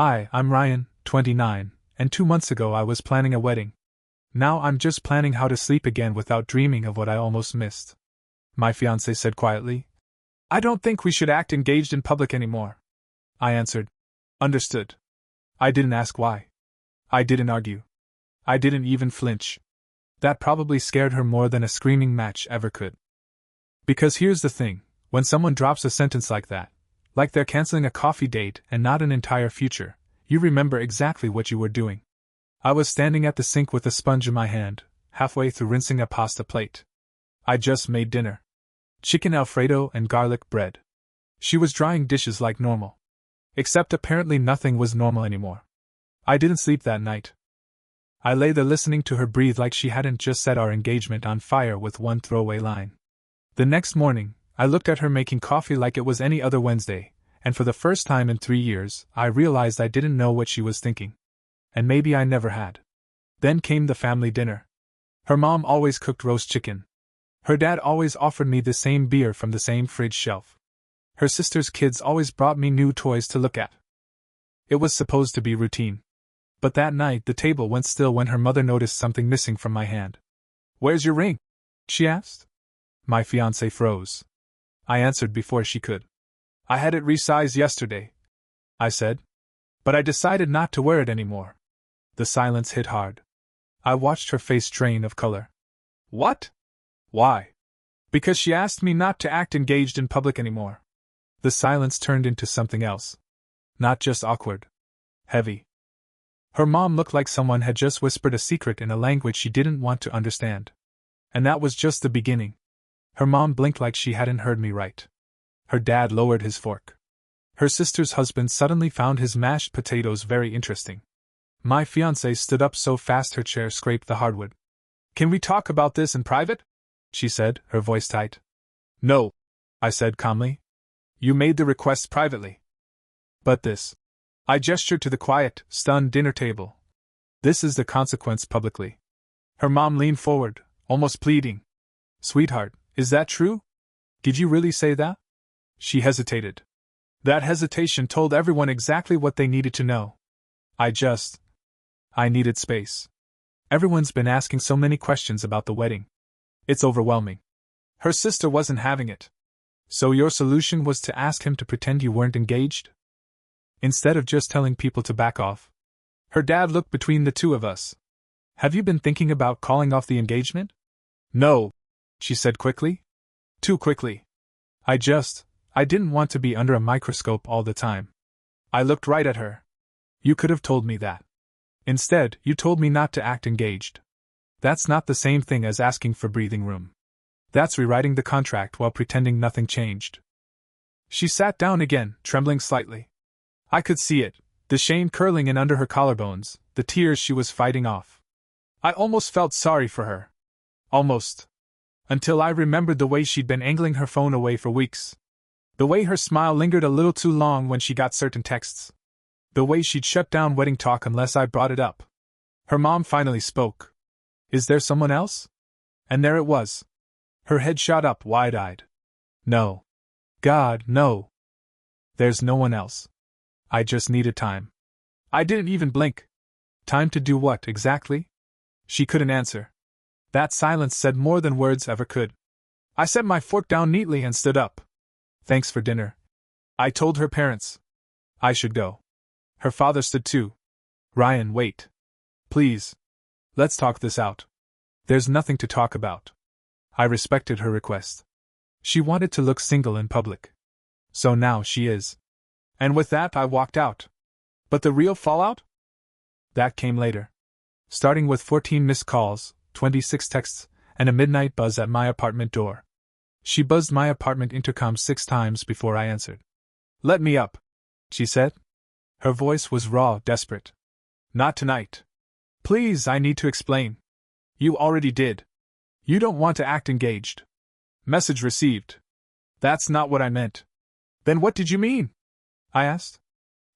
Hi, I'm Ryan, 29, and 2 months ago I was planning a wedding. Now I'm just planning how to sleep again without dreaming of what I almost missed. My fiancée said quietly. I don't think we should act engaged in public anymore. I answered. Understood. I didn't ask why. I didn't argue. I didn't even flinch. That probably scared her more than a screaming match ever could. Because here's the thing, when someone drops a sentence like that, like they're canceling a coffee date and not an entire future, you remember exactly what you were doing. I was standing at the sink with a sponge in my hand, halfway through rinsing a pasta plate. I just made dinner. Chicken Alfredo and garlic bread. She was drying dishes like normal. Except apparently nothing was normal anymore. I didn't sleep that night. I lay there listening to her breathe like she hadn't just set our engagement on fire with one throwaway line. The next morning, I looked at her making coffee like it was any other Wednesday, and for the first time in 3 years, I realized I didn't know what she was thinking. And maybe I never had. Then came the family dinner. Her mom always cooked roast chicken. Her dad always offered me the same beer from the same fridge shelf. Her sister's kids always brought me new toys to look at. It was supposed to be routine. But that night the table went still when her mother noticed something missing from my hand. Where's your ring? She asked. My fiancé froze. I answered before she could. I had it resized yesterday, I said. But I decided not to wear it anymore. The silence hit hard. I watched her face drain of color. What? Why? Because she asked me not to act engaged in public anymore. The silence turned into something else. Not just awkward. Heavy. Her mom looked like someone had just whispered a secret in a language she didn't want to understand. And that was just the beginning. Her mom blinked like she hadn't heard me right. Her dad lowered his fork. Her sister's husband suddenly found his mashed potatoes very interesting. My fiancée stood up so fast her chair scraped the hardwood. Can we talk about this in private? She said, her voice tight. No, I said calmly. You made the request privately. But this. I gestured to the quiet, stunned dinner table. This is the consequence publicly. Her mom leaned forward, almost pleading. Sweetheart, is that true? Did you really say that? She hesitated. That hesitation told everyone exactly what they needed to know. I needed space. Everyone's been asking so many questions about the wedding. It's overwhelming. Her sister wasn't having it. So your solution was to ask him to pretend you weren't engaged? Instead of just telling people to back off. Her dad looked between the two of us. Have you been thinking about calling off the engagement? No, she said quickly. Too quickly. I didn't want to be under a microscope all the time. I looked right at her. You could have told me that. Instead, you told me not to act engaged. That's not the same thing as asking for breathing room. That's rewriting the contract while pretending nothing changed. She sat down again, trembling slightly. I could see it, the shame curling in under her collarbones, the tears she was fighting off. I almost felt sorry for her. Almost. Until I remembered the way she'd been angling her phone away for weeks. The way her smile lingered a little too long when she got certain texts. The way she'd shut down wedding talk unless I brought it up. Her mom finally spoke. Is there someone else? And there it was. Her head shot up wide-eyed. No. God, no. There's no one else. I just needed time. I didn't even blink. Time to do what, exactly? She couldn't answer. That silence said more than words ever could. I set my fork down neatly and stood up. Thanks for dinner. I told her parents. I should go. Her father stood too. Ryan, wait. Please. Let's talk this out. There's nothing to talk about. I respected her request. She wanted to look single in public. So now she is. And with that I walked out. But the real fallout? That came later. Starting with 14 missed calls, 26 texts, and a midnight buzz at my apartment door. She buzzed my apartment intercom 6 times before I answered. Let me up, she said. Her voice was raw, desperate. Not tonight. Please, I need to explain. You already did. You don't want to act engaged. Message received. That's not what I meant. Then what did you mean? I asked.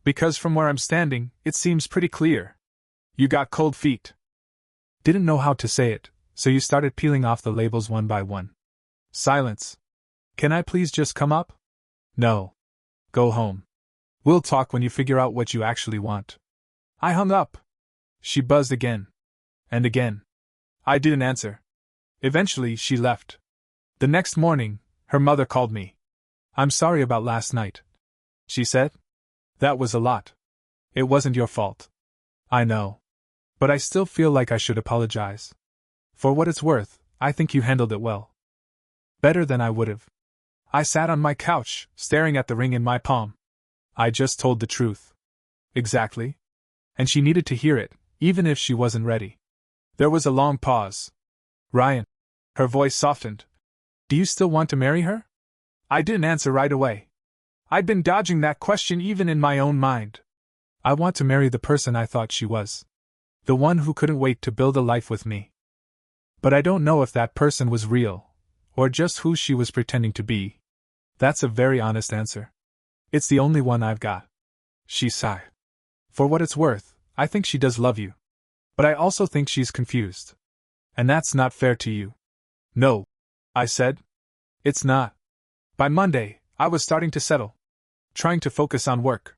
Because from where I'm standing, it seems pretty clear. You got cold feet. Didn't know how to say it, so you started peeling off the labels one by one. Silence. Can I please just come up? No. Go home. We'll talk when you figure out what you actually want. I hung up. She buzzed again. And again. I didn't answer. Eventually, she left. The next morning, her mother called me. I'm sorry about last night, she said. That was a lot. It wasn't your fault. I know. But I still feel like I should apologize. For what it's worth, I think you handled it well. Better than I would have. I sat on my couch, staring at the ring in my palm. I just told the truth. Exactly. And she needed to hear it, even if she wasn't ready. There was a long pause. Ryan. Her voice softened. Do you still want to marry her? I didn't answer right away. I'd been dodging that question even in my own mind. I want to marry the person I thought she was. The one who couldn't wait to build a life with me. But I don't know if that person was real, or just who she was pretending to be. That's a very honest answer. It's the only one I've got. She sighed. For what it's worth, I think she does love you. But I also think she's confused. And that's not fair to you. No, I said. It's not. By Monday, I was starting to settle. Trying to focus on work.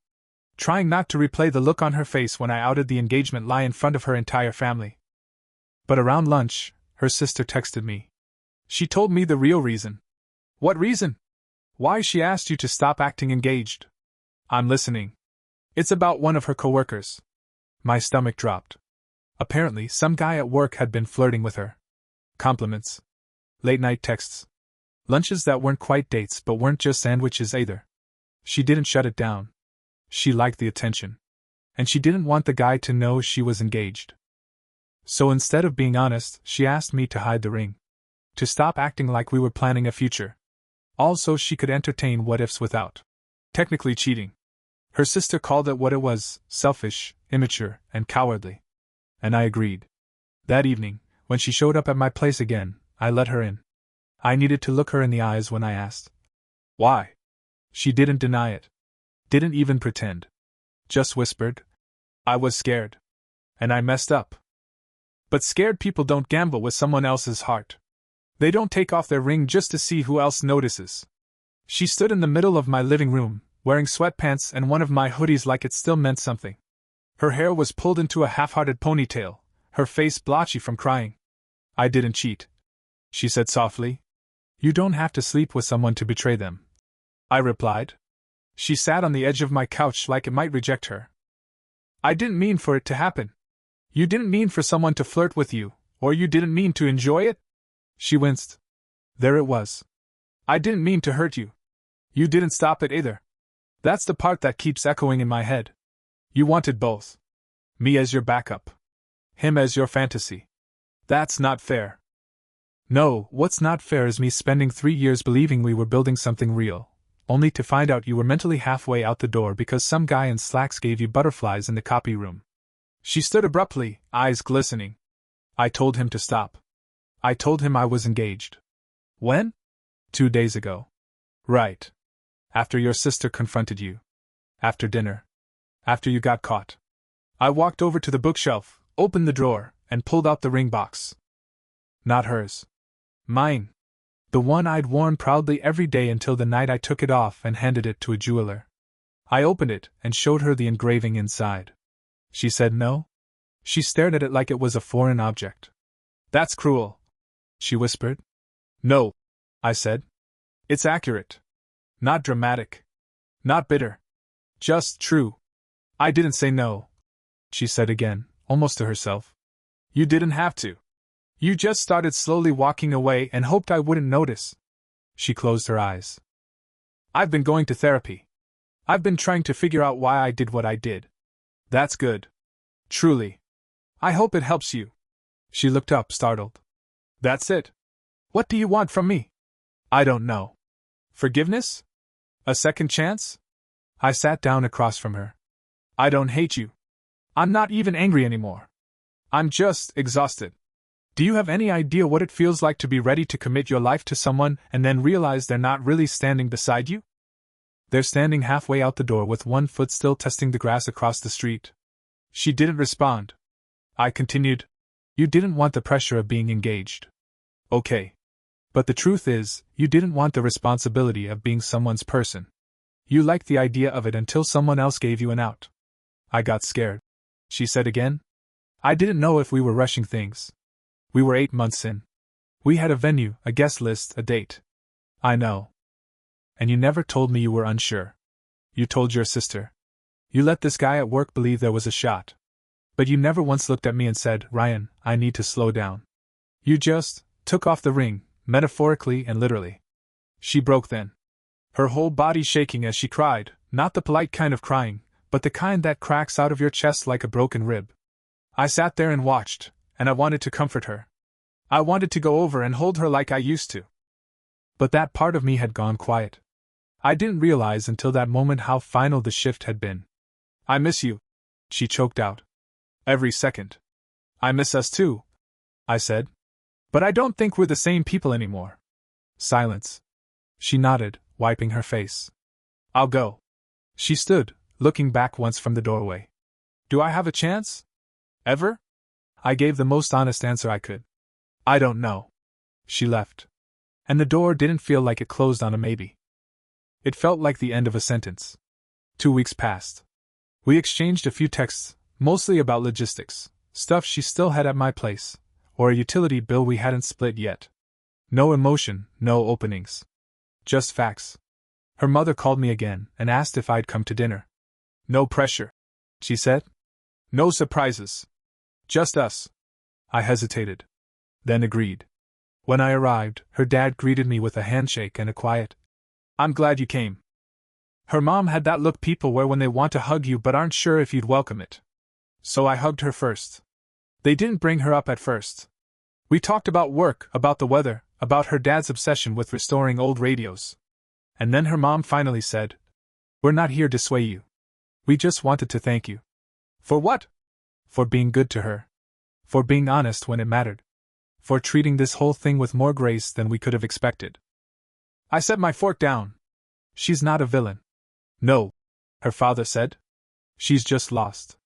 Trying not to replay the look on her face when I outed the engagement lie in front of her entire family. But around lunch, her sister texted me. She told me the real reason. What reason? Why she asked you to stop acting engaged. I'm listening. It's about one of her coworkers. My stomach dropped. Apparently, some guy at work had been flirting with her. Compliments. Late-night texts. Lunches that weren't quite dates but weren't just sandwiches either. She didn't shut it down. She liked the attention. And she didn't want the guy to know she was engaged. So instead of being honest, she asked me to hide the ring. To stop acting like we were planning a future. Also, she could entertain what-ifs without technically cheating. Her sister called it what it was, selfish, immature, and cowardly. And I agreed. That evening, when she showed up at my place again, I let her in. I needed to look her in the eyes when I asked. Why? She didn't deny it. Didn't even pretend. Just whispered. I was scared. And I messed up. But scared people don't gamble with someone else's heart. They don't take off their ring just to see who else notices. She stood in the middle of my living room, wearing sweatpants and one of my hoodies like it still meant something. Her hair was pulled into a half-hearted ponytail, her face blotchy from crying. I didn't cheat, she said softly. You don't have to sleep with someone to betray them, I replied. She sat on the edge of my couch like it might reject her. I didn't mean for it to happen. You didn't mean for someone to flirt with you, or you didn't mean to enjoy it? She winced. There it was. I didn't mean to hurt you. You didn't stop it either. That's the part that keeps echoing in my head. You wanted both. Me as your backup. Him as your fantasy. That's not fair. No, what's not fair is me spending 3 years believing we were building something real, only to find out you were mentally halfway out the door because some guy in slacks gave you butterflies in the copy room. She stood abruptly, eyes glistening. I told him to stop. I told him I was engaged. When? 2 days ago. Right. After your sister confronted you. After dinner. After you got caught. I walked over to the bookshelf, opened the drawer, and pulled out the ring box. Not hers. Mine. The one I'd worn proudly every day until the night I took it off and handed it to a jeweler. I opened it and showed her the engraving inside. She said no. She stared at it like it was a foreign object. That's cruel, she whispered. No, I said. It's accurate. Not dramatic. Not bitter. Just true. I didn't say no, she said again, almost to herself. You didn't have to. You just started slowly walking away and hoped I wouldn't notice. She closed her eyes. I've been going to therapy. I've been trying to figure out why I did what I did. That's good. Truly. I hope it helps you. She looked up, startled. That's it. What do you want from me? I don't know. Forgiveness? A second chance? I sat down across from her. I don't hate you. I'm not even angry anymore. I'm just exhausted. Do you have any idea what it feels like to be ready to commit your life to someone and then realize they're not really standing beside you? They're standing halfway out the door with one foot still testing the grass across the street. She didn't respond. I continued. You didn't want the pressure of being engaged. Okay. But the truth is, you didn't want the responsibility of being someone's person. You liked the idea of it until someone else gave you an out. I got scared. She said again. I didn't know if we were rushing things. We were 8 months in. We had a venue, a guest list, a date. I know. And you never told me you were unsure. You told your sister. You let this guy at work believe there was a shot. But you never once looked at me and said, Ryan, I need to slow down. You just took off the ring, metaphorically and literally. She broke then. Her whole body shaking as she cried, not the polite kind of crying, but the kind that cracks out of your chest like a broken rib. I sat there and watched, and I wanted to comfort her. I wanted to go over and hold her like I used to. But that part of me had gone quiet. I didn't realize until that moment how final the shift had been. I miss you, she choked out. Every second. I miss us too, I said. But I don't think we're the same people anymore. Silence. She nodded, wiping her face. I'll go. She stood, looking back once from the doorway. Do I have a chance? Ever? I gave the most honest answer I could. I don't know. She left. And the door didn't feel like it closed on a maybe. It felt like the end of a sentence. 2 weeks passed. We exchanged a few texts, mostly about logistics, stuff she still had at my place, or a utility bill we hadn't split yet. No emotion, no openings. Just facts. Her mother called me again and asked if I'd come to dinner. No pressure, she said. No surprises. Just us. I hesitated. Then agreed. When I arrived, her dad greeted me with a handshake and a quiet, I'm glad you came. Her mom had that look people wear when they want to hug you but aren't sure if you'd welcome it. So I hugged her first. They didn't bring her up at first. We talked about work, about the weather, about her dad's obsession with restoring old radios. And then her mom finally said, We're not here to sway you. We just wanted to thank you. For what? For being good to her. For being honest when it mattered. For treating this whole thing with more grace than we could have expected. I set my fork down. She's not a villain. No, her father said. She's just lost.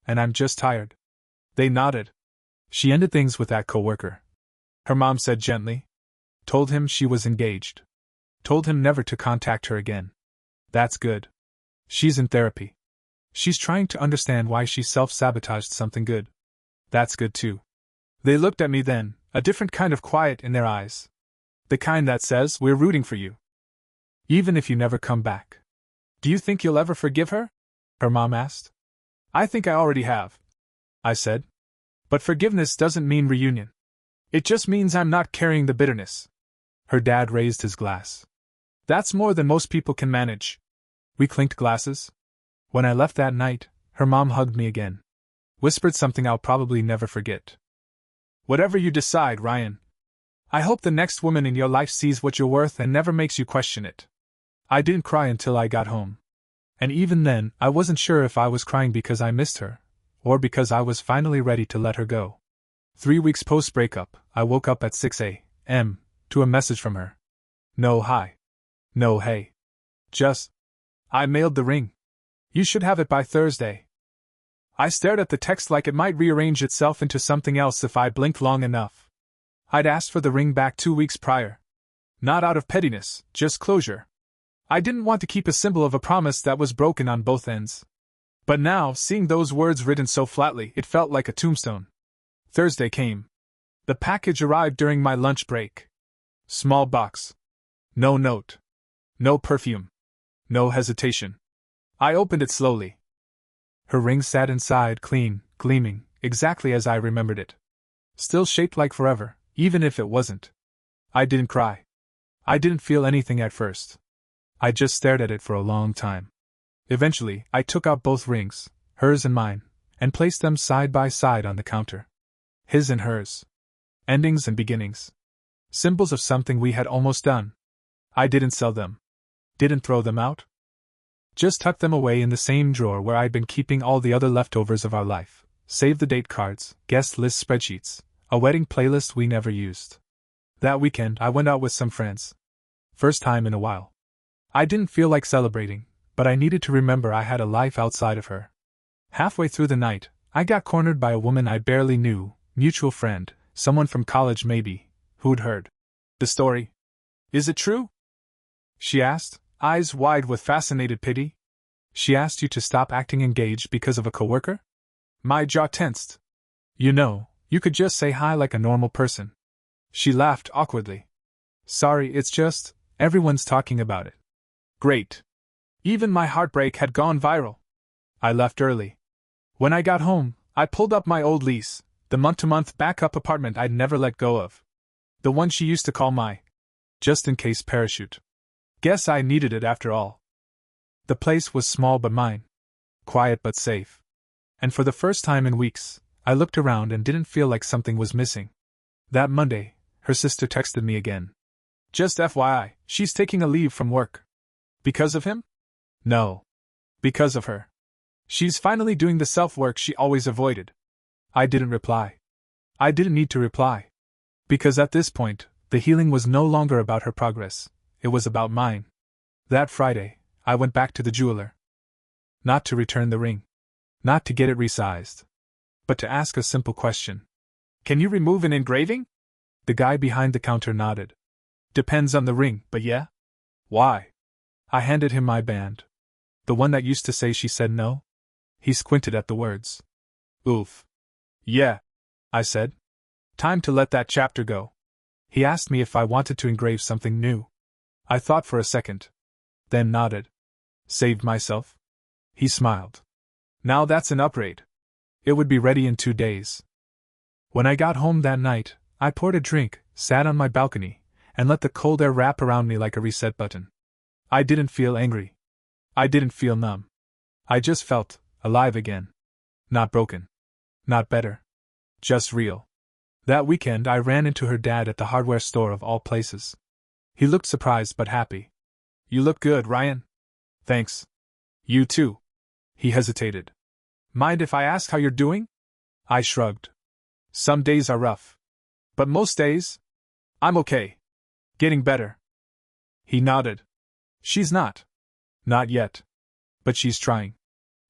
And I'm just tired. They nodded. She ended things with that coworker. Her mom said gently. Told him she was engaged. Told him never to contact her again. That's good. She's in therapy. She's trying to understand why she self-sabotaged something good. That's good too. They looked at me then, a different kind of quiet in their eyes. The kind that says, we're rooting for you. Even if you never come back. Do you think you'll ever forgive her? Her mom asked. I think I already have, I said. But forgiveness doesn't mean reunion. It just means I'm not carrying the bitterness. Her dad raised his glass. That's more than most people can manage. We clinked glasses. When I left that night, her mom hugged me again. Whispered something I'll probably never forget. Whatever you decide, Ryan. I hope the next woman in your life sees what you're worth and never makes you question it. I didn't cry until I got home. And even then, I wasn't sure if I was crying because I missed her, or because I was finally ready to let her go. 3 weeks post-breakup, I woke up at 6 a.m. to a message from her. No hi. No hey. Just, I mailed the ring. You should have it by Thursday. I stared at the text like it might rearrange itself into something else if I blinked long enough. I'd asked for the ring back 2 weeks prior. Not out of pettiness, just closure. I didn't want to keep a symbol of a promise that was broken on both ends. But now, seeing those words written so flatly, it felt like a tombstone. Thursday came. The package arrived during my lunch break. Small box. No note. No perfume. No hesitation. I opened it slowly. Her ring sat inside, clean, gleaming, exactly as I remembered it. Still shaped like forever, even if it wasn't. I didn't cry. I didn't feel anything at first. I just stared at it for a long time. Eventually, I took out both rings, hers and mine, and placed them side by side on the counter. His and hers. Endings and beginnings. Symbols of something we had almost done. I didn't sell them. Didn't throw them out. Just tucked them away in the same drawer where I'd been keeping all the other leftovers of our life. Save the date cards, guest list spreadsheets, a wedding playlist we never used. That weekend, I went out with some friends. First time in a while. I didn't feel like celebrating, but I needed to remember I had a life outside of her. Halfway through the night, I got cornered by a woman I barely knew, mutual friend, someone from college maybe, who'd heard the story. Is it true? She asked. eyes wide with fascinated pity. She asked you to stop acting engaged because of a coworker? My jaw tensed. You know, you could just say hi like a normal person. She laughed awkwardly. Sorry, it's just, everyone's talking about it. Great. Even my heartbreak had gone viral. I left early. When I got home, I pulled up my old lease, the month-to-month backup apartment I'd never let go of. The one she used to call my just-in-case parachute. Guess I needed it after all. The place was small but mine. Quiet but safe. And for the first time in weeks, I looked around and didn't feel like something was missing. That Monday, her sister texted me again. Just FYI, she's taking a leave from work. Because of him? No. Because of her. She's finally doing the self-work she always avoided. I didn't reply. I didn't need to reply. Because at this point, the healing was no longer about her progress, it was about mine. That Friday, I went back to the jeweler. Not to return the ring. Not to get it resized. But to ask a simple question. Can you remove an engraving? The guy behind the counter nodded. Depends on the ring, but yeah? Why? I handed him my band. The one that used to say she said no? He squinted at the words. Oof. Yeah, I said. Time to let that chapter go. He asked me if I wanted to engrave something new. I thought for a second. Then nodded. Saved myself? He smiled. Now that's an upgrade. It would be ready in 2 days. When I got home that night, I poured a drink, sat on my balcony, and let the cold air wrap around me like a reset button. I didn't feel angry. I didn't feel numb. I just felt alive again. Not broken. Not better. Just real. That weekend I ran into her dad at the hardware store of all places. He looked surprised but happy. You look good, Ryan. Thanks. You too. He hesitated. Mind if I ask how you're doing? I shrugged. Some days are rough. But most days? I'm okay. Getting better. He nodded. She's not. Not yet. But she's trying.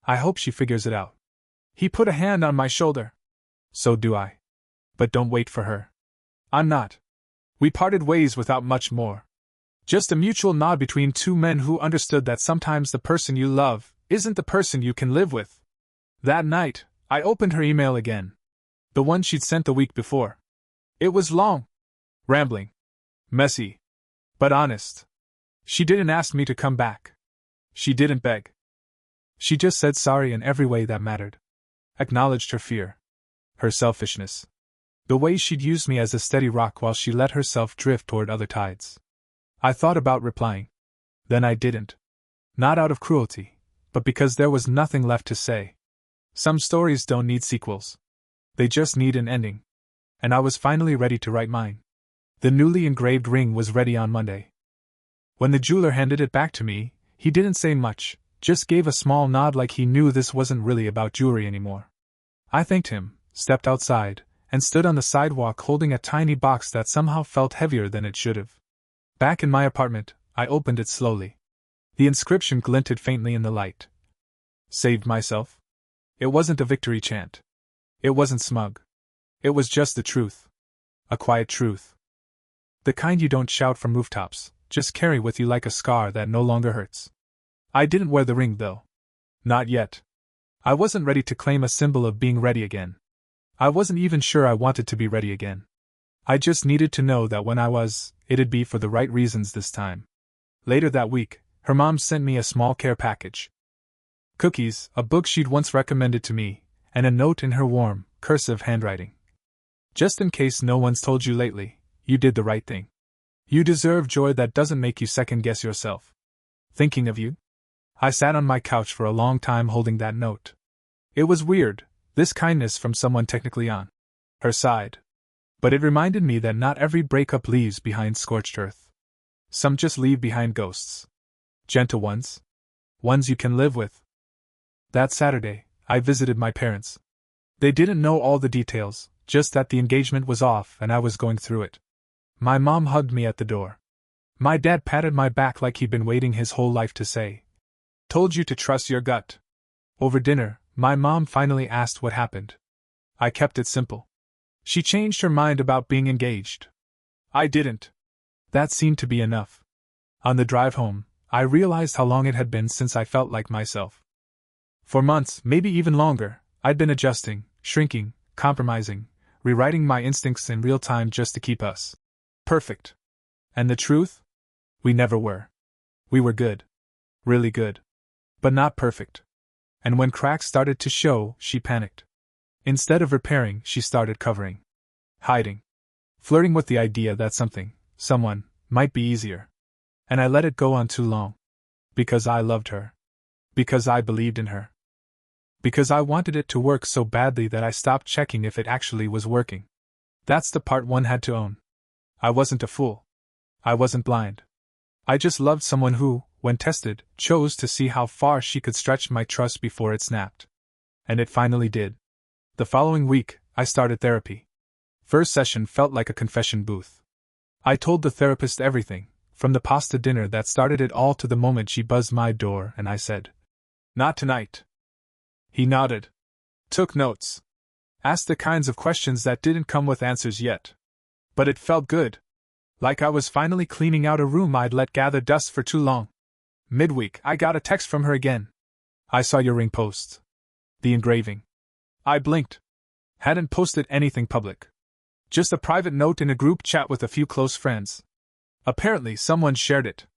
I hope she figures it out. He put a hand on my shoulder. So do I. But don't wait for her. I'm not. We parted ways without much more. Just a mutual nod between two men who understood that sometimes the person you love isn't the person you can live with. That night, I opened her email again. The one she'd sent the week before. It was long. Rambling. Messy. But honest. She didn't ask me to come back. She didn't beg. She just said sorry in every way that mattered. Acknowledged her fear. Her selfishness. The way she'd used me as a steady rock while she let herself drift toward other tides. I thought about replying. Then I didn't. Not out of cruelty, but because there was nothing left to say. Some stories don't need sequels. They just need an ending. And I was finally ready to write mine. The newly engraved ring was ready on Monday. When the jeweler handed it back to me, he didn't say much, just gave a small nod like he knew this wasn't really about jewelry anymore. I thanked him, stepped outside, and stood on the sidewalk holding a tiny box that somehow felt heavier than it should have. Back in my apartment, I opened it slowly. The inscription glinted faintly in the light. Saved myself? It wasn't a victory chant. It wasn't smug. It was just the truth. A quiet truth. The kind you don't shout from rooftops, just carry with you like a scar that no longer hurts. I didn't wear the ring, though. Not yet. I wasn't ready to claim a symbol of being ready again. I wasn't even sure I wanted to be ready again. I just needed to know that when I was, it'd be for the right reasons this time. Later that week, her mom sent me a small care package. Cookies, a book she'd once recommended to me, and a note in her warm, cursive handwriting. Just in case no one's told you lately, you did the right thing. You deserve joy that doesn't make you second-guess yourself. Thinking of you? I sat on my couch for a long time holding that note. It was weird, this kindness from someone technically on her side. But it reminded me that not every breakup leaves behind scorched earth. Some just leave behind ghosts. Gentle ones. Ones you can live with. That Saturday, I visited my parents. They didn't know all the details, just that the engagement was off and I was going through it. My mom hugged me at the door. My dad patted my back like he'd been waiting his whole life to say. Told you to trust your gut. Over dinner, my mom finally asked what happened. I kept it simple. She changed her mind about being engaged. I didn't. That seemed to be enough. On the drive home, I realized how long it had been since I felt like myself. For months, maybe even longer, I'd been adjusting, shrinking, compromising, rewriting my instincts in real time just to keep us perfect. And the truth? We never were. We were good. Really good. But not perfect. And when cracks started to show, she panicked. Instead of repairing, she started covering. Hiding. Flirting with the idea that someone, might be easier. And I let it go on too long. Because I loved her. Because I believed in her. Because I wanted it to work so badly that I stopped checking if it actually was working. That's the part one had to own. I wasn't a fool. I wasn't blind. I just loved someone who, when tested, chose to see how far she could stretch my trust before it snapped. And it finally did. The following week, I started therapy. First session felt like a confession booth. I told the therapist everything, from the pasta dinner that started it all to the moment she buzzed my door and I said, "Not tonight." He nodded. Took notes. Asked the kinds of questions that didn't come with answers yet. But it felt good. Like I was finally cleaning out a room I'd let gather dust for too long. Midweek, I got a text from her again. "I saw your ring post. The engraving." I blinked. Hadn't posted anything public. Just a private note in a group chat with a few close friends. Apparently someone shared it.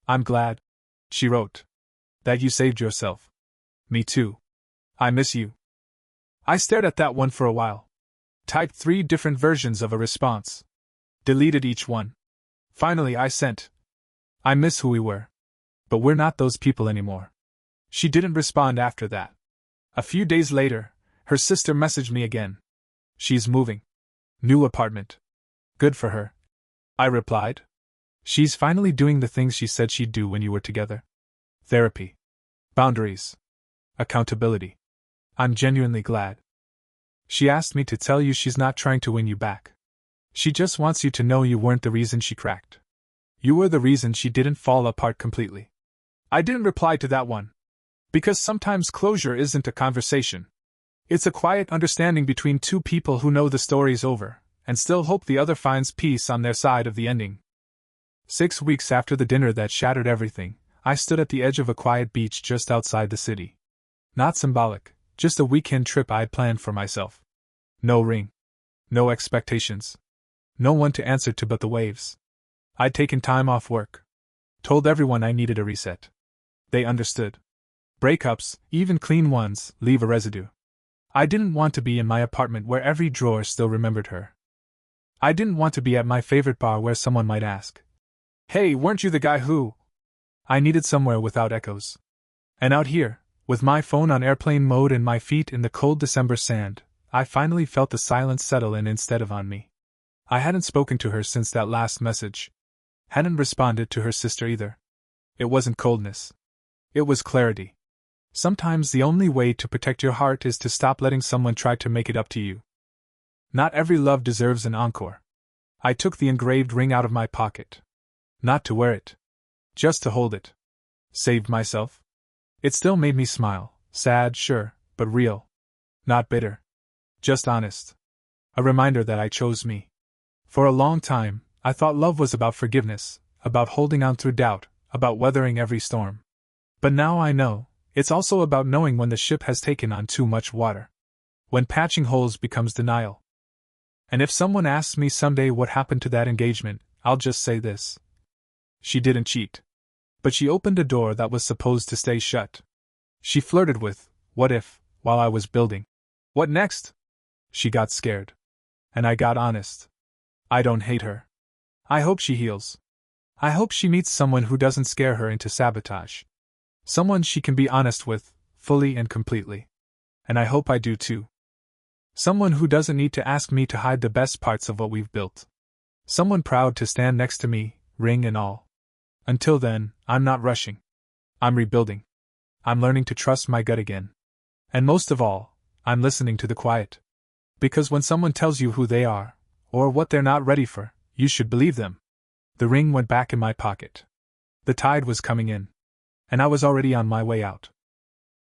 "I'm glad," she wrote, "that you saved yourself. Me too. I miss you." I stared at that one for a while. Typed 3 different versions of a response. Deleted each one. Finally I sent, "I miss who we were. But we're not those people anymore." She didn't respond after that. A few days later, her sister messaged me again. "She's moving. New apartment. Good for her." I replied. "She's finally doing the things she said she'd do when you were together. Therapy. Boundaries. Accountability. I'm genuinely glad." She asked me to tell you she's not trying to win you back. She just wants you to know you weren't the reason she cracked. You were the reason she didn't fall apart completely. I didn't reply to that one. Because sometimes closure isn't a conversation. It's a quiet understanding between two people who know the story's over, and still hope the other finds peace on their side of the ending. 6 weeks after the dinner that shattered everything, I stood at the edge of a quiet beach just outside the city. Not symbolic, just a weekend trip I'd planned for myself. No ring. No expectations. No one to answer to but the waves. I'd taken time off work. Told everyone I needed a reset. They understood. Breakups, even clean ones, leave a residue. I didn't want to be in my apartment where every drawer still remembered her. I didn't want to be at my favorite bar where someone might ask, "Hey, weren't you the guy who?" I needed somewhere without echoes. And out here, with my phone on airplane mode and my feet in the cold December sand, I finally felt the silence settle in instead of on me. I hadn't spoken to her since that last message. Hadn't responded to her sister either. It wasn't coldness. It was clarity. Sometimes the only way to protect your heart is to stop letting someone try to make it up to you. Not every love deserves an encore. I took the engraved ring out of my pocket. Not to wear it. Just to hold it. Saved myself. It still made me smile, sad, sure, but real. Not bitter. Just honest. A reminder that I chose me. For a long time, I thought love was about forgiveness, about holding on through doubt, about weathering every storm. But now I know, it's also about knowing when the ship has taken on too much water. When patching holes becomes denial. And if someone asks me someday what happened to that engagement, I'll just say this. She didn't cheat. But she opened a door that was supposed to stay shut. She flirted with, "What if," while I was building. What next? She got scared. And I got honest. I don't hate her. I hope she heals. I hope she meets someone who doesn't scare her into sabotage. Someone she can be honest with, fully and completely. And I hope I do too. Someone who doesn't need to ask me to hide the best parts of what we've built. Someone proud to stand next to me, ring and all. Until then, I'm not rushing. I'm rebuilding. I'm learning to trust my gut again. And most of all, I'm listening to the quiet. Because when someone tells you who they are, or what they're not ready for, you should believe them. The ring went back in my pocket. The tide was coming in. And I was already on my way out.